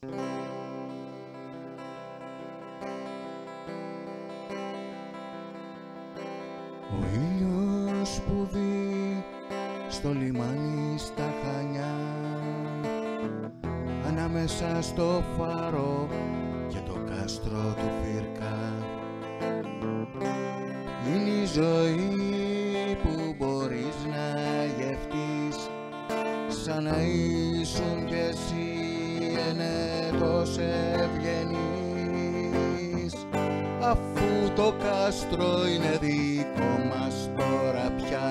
Ο ήλιος που δει στο λιμάνι στα Χανιά, ανάμεσα στο φάρο και το κάστρο του Φύρκα, είναι η ζωή που μπορείς να γευτείς, σαν να ήσουν κι εσύ ενέτος ευγενής, αφού το κάστρο είναι δικό μας τώρα πια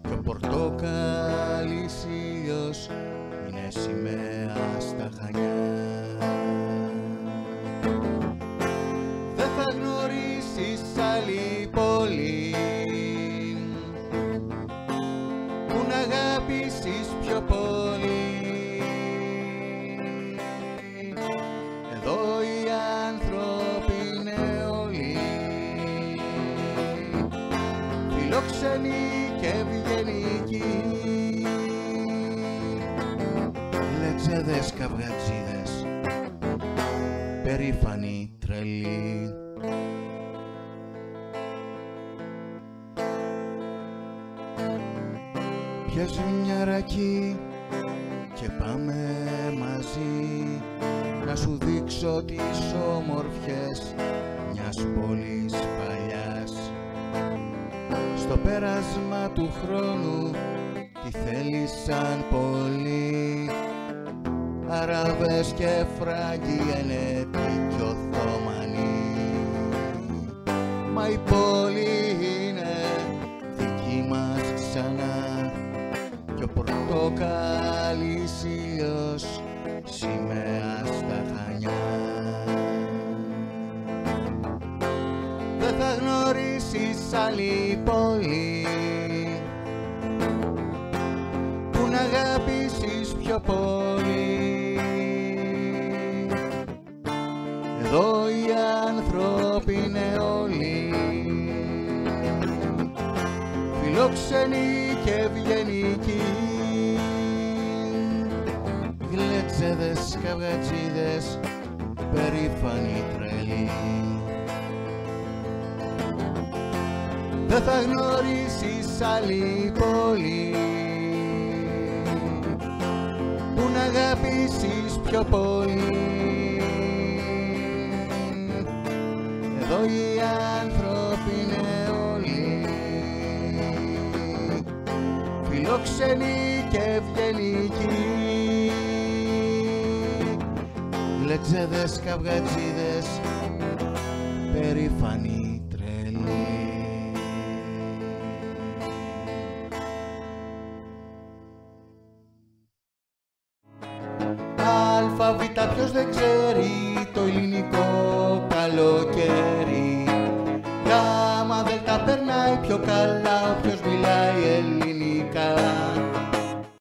και ο πορτοκάλις ήλιος είναι σημαία στα Χανιά. Δεν θα γνωρίσεις άλλη πόλη που να αγάπησεις πιο πολύ. Εδώ οι άνθρωποι είναι όλοι φιλόξενοι και ευγενικοί, λεξέδες, καυγατζίδες, περήφανοι, τρελοί. Πιάσε μια ρακή και πάμε μαζί να σου δείξω τις όμορφιες μιας πόλης παλιάς. Στο πέρασμα του χρόνου τι θέλησαν πολλοί, Αραβές και Φράγκοι, Ενέτοι κι Οθωμανοί. Μα η πόλη είναι δική μας ξανά κι ο πορτοκάλις ήλιος σημαία στα Χανιά. Δεν θα γνωρίσεις άλλη πόλη που να αγάπησεις πιο πολύ. Εδώ οι άνθρωποι είναι όλοι φιλόξενοι και ευγενικοί, γλέτσεδες, καυγατσίδες, περήφανοι, τρελοί. Δεν θα γνωρίσεις άλλη πόλη που να αγάπησεις πιο πολύ. Εδώ οι άνθρωποι είναι όλοι φιλόξενοι και ευγενικοί, γλετζέδες, καυγατζίδες, περήφανοι, τρελοί. Αλφαβήτα ποιος δεν ξέρει το ελληνικό καλοκαίρι, γάμα δέλτα περνάει πιο καλά